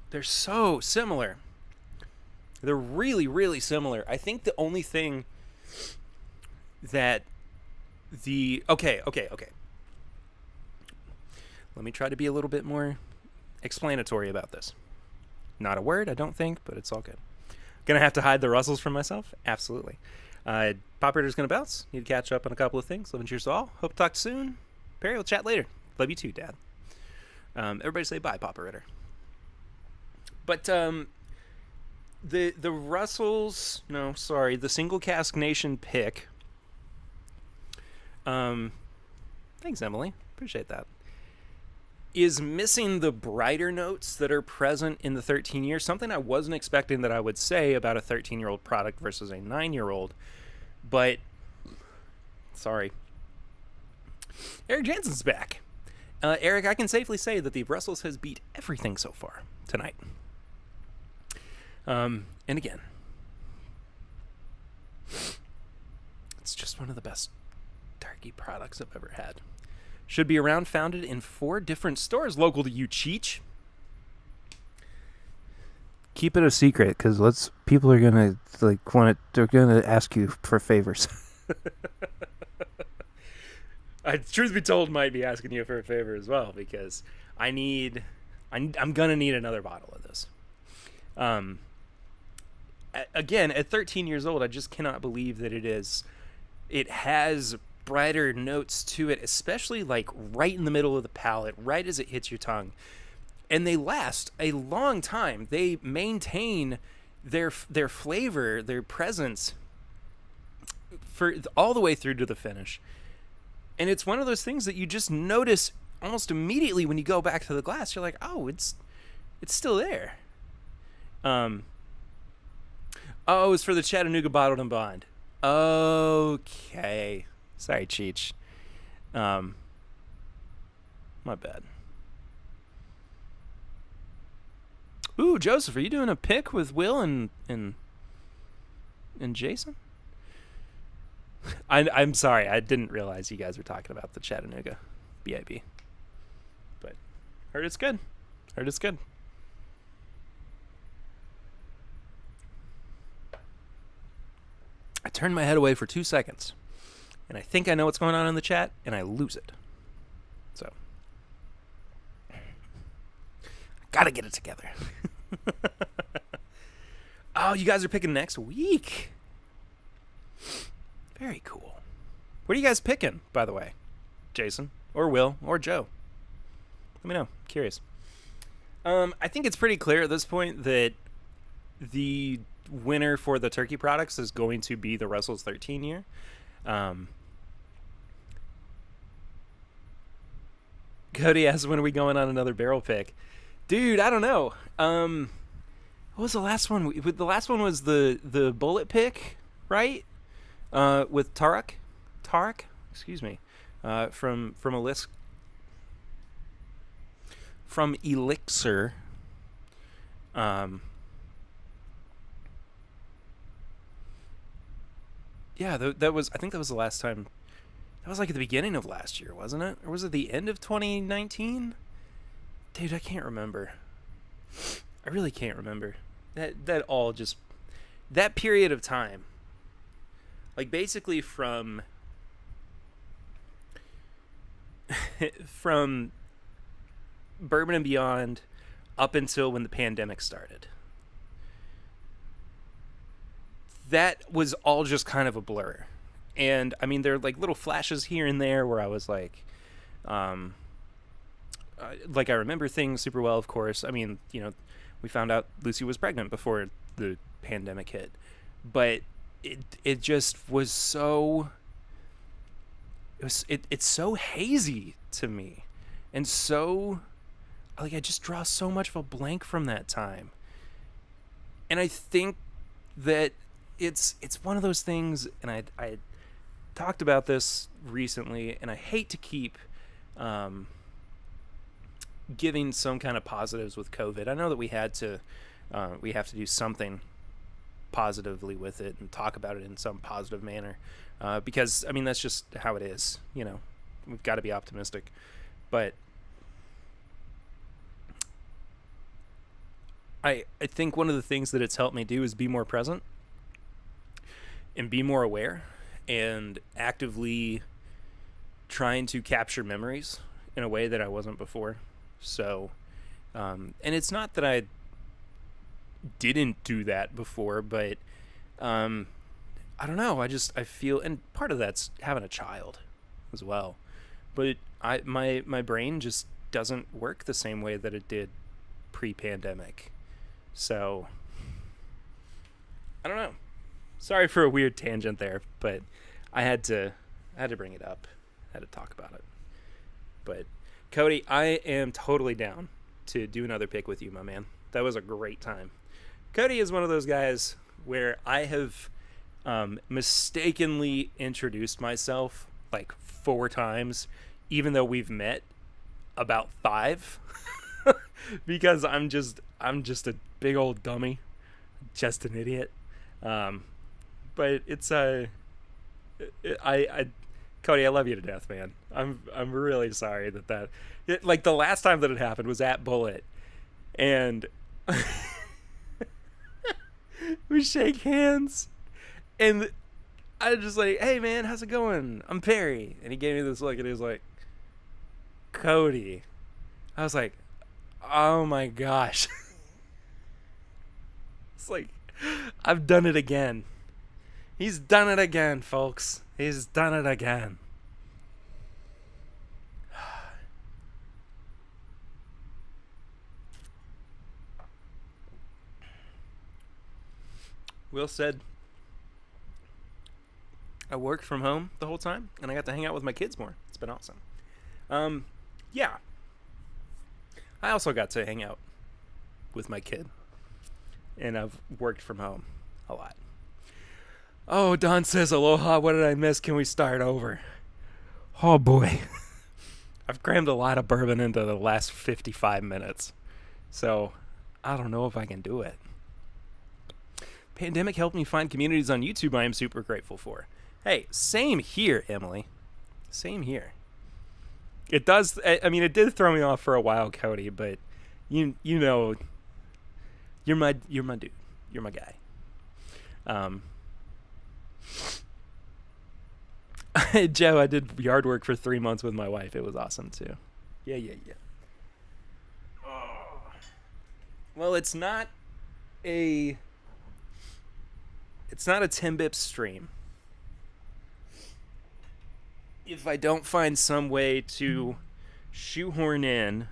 They're so similar. They're really, really similar. I think the only thing that Okay. Let me try to be a little bit more explanatory about this. Not a word, I don't think, but it's all good. Gonna have to hide the Russells from myself? Absolutely. Pop Ritter's gonna bounce. Need to catch up on a couple of things. Love and cheers to all. Hope to talk soon. Perry, we'll chat later. Love you too, Dad. Everybody say bye, Papa Ritter. But the Russells, no, sorry, the single cask nation pick. Thanks, Emily. Appreciate that. Is missing the brighter notes that are present in the 13 year. Something I wasn't expecting that I would say about a 13-year-old product versus a 9-year-old. But, sorry. Eric Jansen's back. Eric, I can safely say that the Russells has beat everything so far tonight. And again, it's just one of the best turkey products I've ever had. Should be around, founded in 4 different stores local to you, Cheech. Keep it a secret, because people are gonna they're gonna ask you for favors. Truth be told, might be asking you for a favor as well, because I'm gonna need another bottle of this. Again, at 13 years old, I just cannot believe that it has brighter notes to it, especially like right in the middle of the palate, right as it hits your tongue. And they last a long time. They maintain their flavor, their presence for all the way through to the finish. And it's one of those things that you just notice almost immediately when you go back to the glass. You're like, oh, it's still there. Oh, it's for the Chattanooga Bottled and Bond. Okay. Sorry, Cheech. My bad. Ooh, Joseph, are you doing a pick with Will and Jason? I'm sorry, I didn't realize you guys were talking about the Chattanooga BIB. But heard it's good. I turn my head away for 2 seconds, and I think I know what's going on in the chat, and I lose it. So, I gotta get it together. Oh, you guys are picking next week. Very cool. What are you guys picking, by the way? Jason, or Will, or Joe? Let me know. I'm curious. I think it's pretty clear at this point that the winner for the turkey products is going to be the Russells 13 year. Cody asks, when are we going on another barrel pick? Dude, I don't know. What was the last one? The last one was the bullet pick, right? With Tarek? Excuse me. from Elixir. Yeah, that was, I think that was the last time. That was like at the beginning of last year, wasn't it? Or was it the end of 2019? Dude, I can't remember. I really can't remember. That all just, that period of time, like basically from from Bourbon and Beyond up until when the pandemic started. That was all just kind of a blur. And I mean, there are like little flashes here and there where I was like I remember things super well, of course. I mean, we found out Lucy was pregnant before the pandemic hit, but it just was so, it's so hazy to me, and so, like, I just draw so much of a blank from that time. And I think that it's one of those things, and I talked about this recently, and I hate to keep giving some kind of positives with COVID. I know that we have to do something positively with it and talk about it in some positive manner, because I mean that's just how it is. We've got to be optimistic, but I think one of the things that it's helped me do is be more present and be more aware and actively trying to capture memories in a way that I wasn't before. So, and it's not that I didn't do that before, but I don't know. I feel, and part of that's having a child as well. But my brain just doesn't work the same way that it did pre-pandemic. So, I don't know. Sorry for a weird tangent there, but I had to bring it up. I had to talk about it. But Cody, I am totally down to do another pick with you, my man. That was a great time. Cody is one of those guys where I have mistakenly introduced myself like 4 times, even though we've met about 5, because I'm just a big old dummy, just an idiot. But it's Cody, I love you to death, man. I'm really sorry that like the last time that it happened was at Bullet, and we shake hands, and I was just like, "Hey, man, how's it going? I'm Perry," and he gave me this look, and he was like, "Cody." I was like, "Oh my gosh." It's like, I've done it again. He's done it again, folks. He's done it again. Will said, I worked from home the whole time, and I got to hang out with my kids more. It's been awesome. Yeah. I also got to hang out with my kid, and I've worked from home a lot. Oh, Don says, aloha, what did I miss? Can we start over? Oh, boy. I've crammed a lot of bourbon into the last 55 minutes, so I don't know if I can do it. Pandemic helped me find communities on YouTube I am super grateful for. Hey, same here, Emily. Same here. It does, I mean, it did throw me off for a while, Cody, but you know, you're my dude. You're my guy. Joe, I did yard work for 3 months with my wife. It was awesome too. Yeah. Oh. Well, it's not a TIMBP stream if I don't find some way to shoehorn in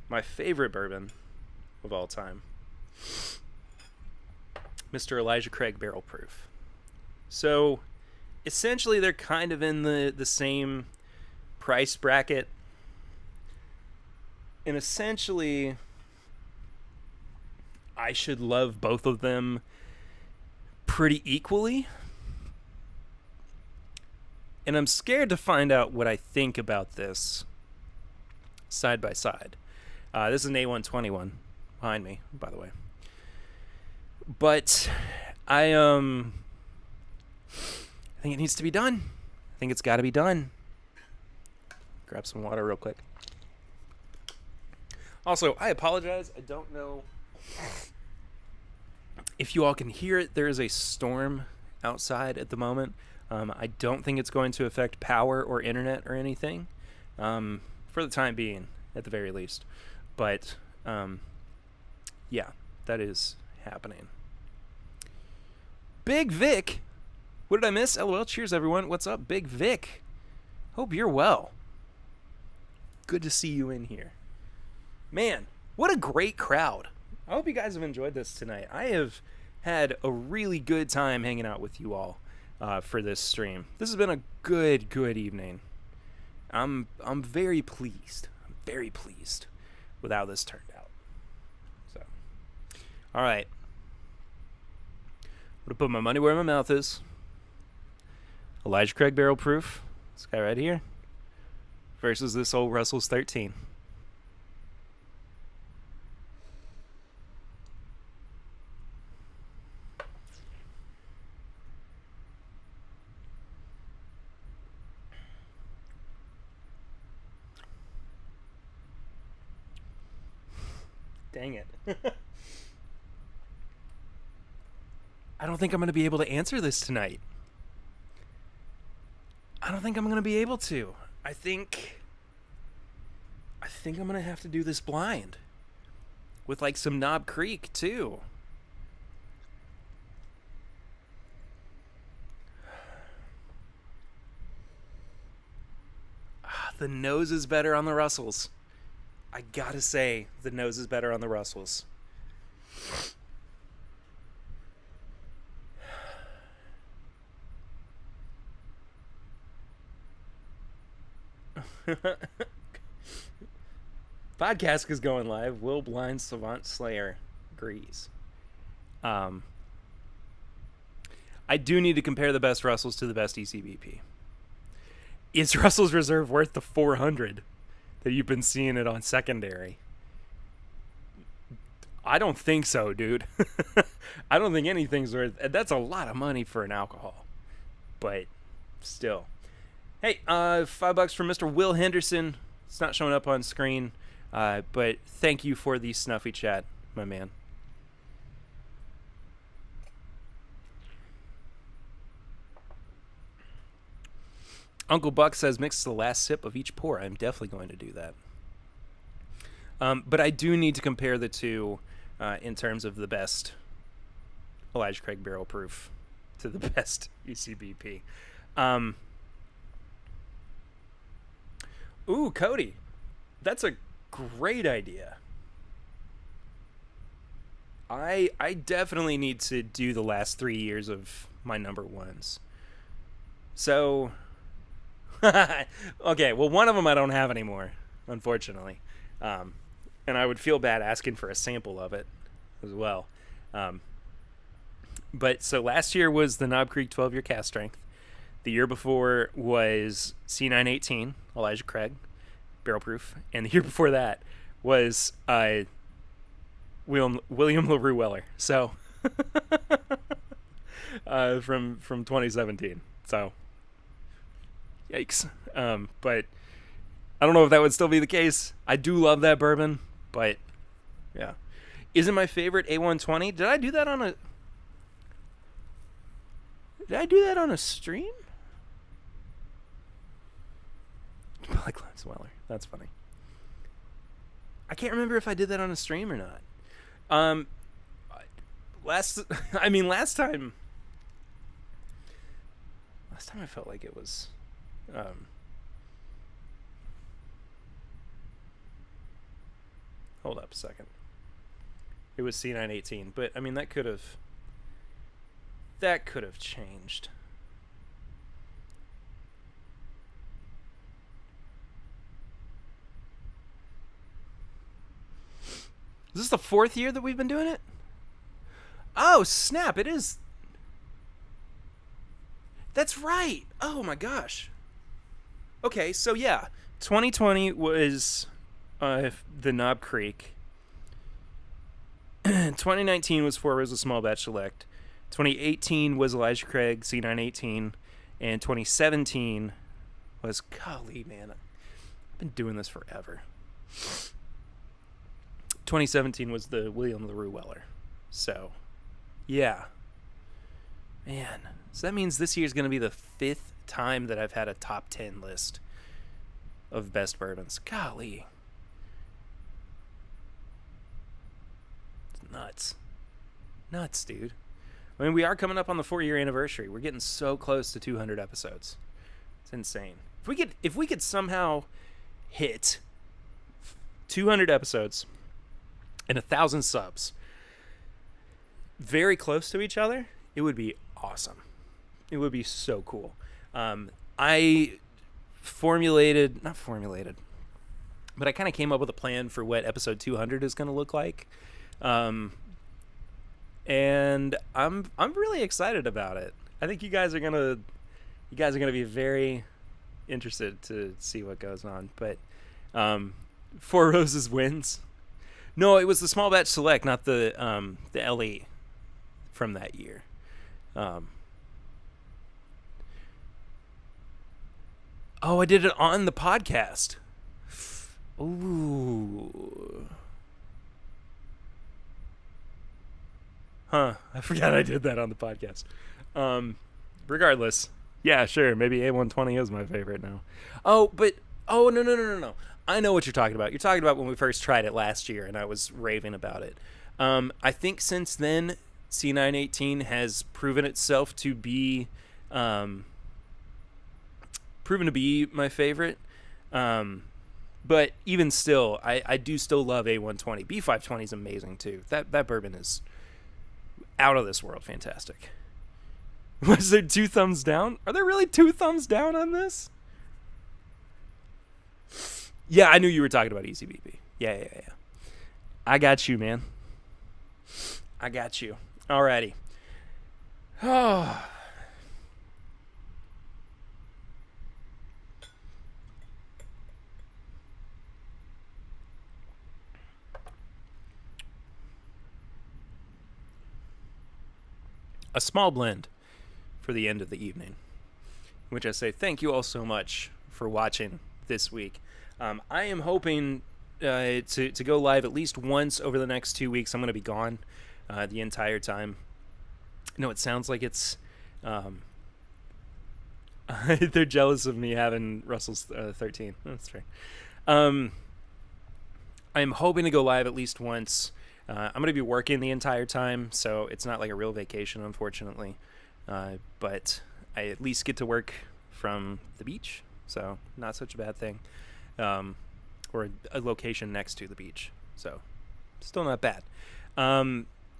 my favorite bourbon of all time, Mr. Elijah Craig Barrel Proof. So essentially they're kind of in the same price bracket, and essentially I should love both of them pretty equally. And I'm scared to find out what I think about this side by side. This is an A121 behind me, by the way. But I think it needs to be done. I think it's got to be done. Grab some water real quick. Also, I apologize. I don't know if you all can hear it. There is a storm outside at the moment. I don't think it's going to affect power or internet or anything, for the time being, at the very least. But, yeah, that is happening. Big Vic! What did I miss? LOL, cheers everyone. What's up, Big Vic? Hope you're well. Good to see you in here. Man, what a great crowd. I hope you guys have enjoyed this tonight. I have had a really good time hanging out with you all for this stream. This has been a good evening. I'm very pleased. I'm very pleased with how this turned out. So, all right. I'm going to put my money where my mouth is. Elijah Craig Barrel Proof. This guy right here. Versus this old Russell's 13. Dang it. I don't think I'm going to be able to answer this tonight. I don't think I'm going to be able to. I think I'm going to have to do this blind. With like some Knob Creek too. The nose is better on the Russells. I gotta say, the nose is better on the Russells. Podcast is going live. Will Blind Savant Slayer agrees. I do need to compare the best Russells to the best ECBP. Is Russell's Reserve worth the 400 that you've been seeing it on secondary? I don't think so, dude. I don't think anything's worth. That's a lot of money for an alcohol, but still. Hey, $5 from Mr. Will Henderson. It's not showing up on screen, but thank you for the snuffy chat, my man. Uncle Buck says mix the last sip of each pour. I'm definitely going to do that. But I do need to compare the two in terms of the best Elijah Craig Barrel Proof to the best UCBP. Ooh, Cody. That's a great idea. I definitely need to do the last 3 years of my number ones. So... okay, well, one of them I don't have anymore, unfortunately. And I would feel bad asking for a sample of it as well. But so last year was the Knob Creek 12-year cast strength. The year before was C918, Elijah Craig, barrel proof. And the year before that was William LaRue Weller. So from 2017. So yikes. But I don't know if that would still be the case. I do love that bourbon, but yeah. Isn't my favorite A120? Did I do that on a stream? Black Lives Weller. That's funny. I can't remember if I did that on a stream or not. Last time I felt like it was hold up a second. It was C918, but I mean that could have changed. Is this the 4th year that we've been doing it? Oh, snap, it is. That's right. Oh my gosh. Okay, so yeah, 2020 was the Knob Creek. 2019 was Four Roses Small Batch Select. 2018 was Elijah Craig C918, and 2017 was, golly man, I've been doing this forever. 2017 was the William LaRue Weller. So, yeah. Man. So that means this year's going to be the 5th time that I've had a top 10 list of best bourbons. Golly. It's nuts. Nuts, dude. I mean, we are coming up on the 4-year anniversary. We're getting so close to 200 episodes. It's insane. If we could somehow hit 200 episodes and 1,000 subs very close to each other, it would be awesome. It would be so cool. I not formulated, but I kind of came up with a plan for what episode 200 is going to look like. And I'm really excited about it. I think you guys are gonna be very interested to see what goes on. But Four Roses wins. No, it was the Small Batch Select, not the LE from that year. Oh, I did it on the podcast. Ooh. Huh, I forgot I did that on the podcast. Regardless, yeah, sure, maybe A120 is my favorite now. No. I know what you're talking about. You're talking about when we first tried it last year, and I was raving about it. I think since then, C918 has proven itself to be, my favorite. But even still, I do still love A120. B520 is amazing too. That bourbon is out of this world fantastic. Was there 2 thumbs down? Are there really 2 thumbs down on this? Yeah, I knew you were talking about ECBP. Yeah. I got you, man. I got you. Alrighty. Oh. A small blend for the end of the evening, which I say thank you all so much for watching this week. I am hoping to go live at least once over the next 2 weeks. I'm going to be gone the entire time. No, it sounds like it's they're jealous of me having Russell's 13. That's fair. I'm hoping to go live at least once. I'm going to be working the entire time, so it's not like a real vacation, unfortunately. But I at least get to work from the beach, so not such a bad thing. Or a location next to the beach, so still not bad.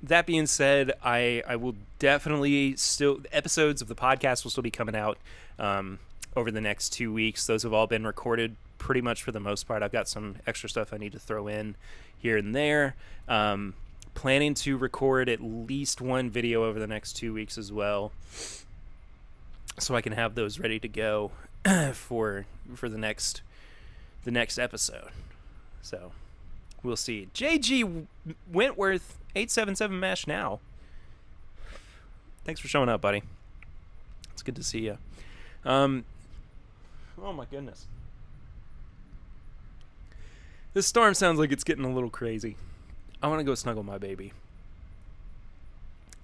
That being said, I will definitely still... Episodes of the podcast will still be coming out over the next 2 weeks. Those have all been recorded pretty much for the most part. I've got some extra stuff I need to throw in here and there. Planning to record at least one video over the next 2 weeks as well, so I can have those ready to go for the next episode. So we'll see. JG Wentworth 877 Mash now. Thanks for showing up, buddy. It's good to see you. Oh my goodness. This storm sounds like it's getting a little crazy. I want to go snuggle my baby.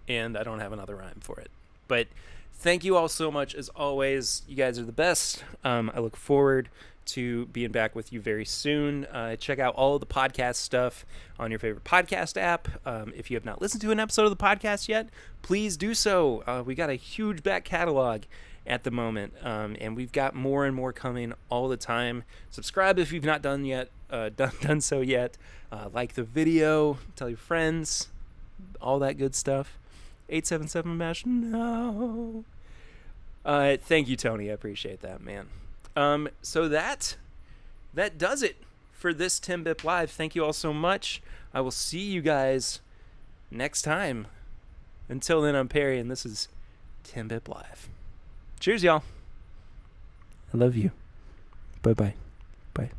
And I don't have another rhyme for it. But thank you all so much. As always, you guys are the best. I look forward to being back with you very soon. Check out all of the podcast stuff on your favorite podcast app. If you have not listened to an episode of the podcast yet, please do so. We got a huge back catalog at the moment, and we've got more and more coming all the time. Subscribe if you've not done so yet. Like the video, tell your friends, all that good stuff. 877 Mash, no. Thank you, Tony. I appreciate that, man. So that does it for this TIMBP Live. Thank you all so much. I will see you guys next time. Until then, I'm Perry, and this is TIMBP Live. Cheers, y'all. I love you. Bye-bye. Bye.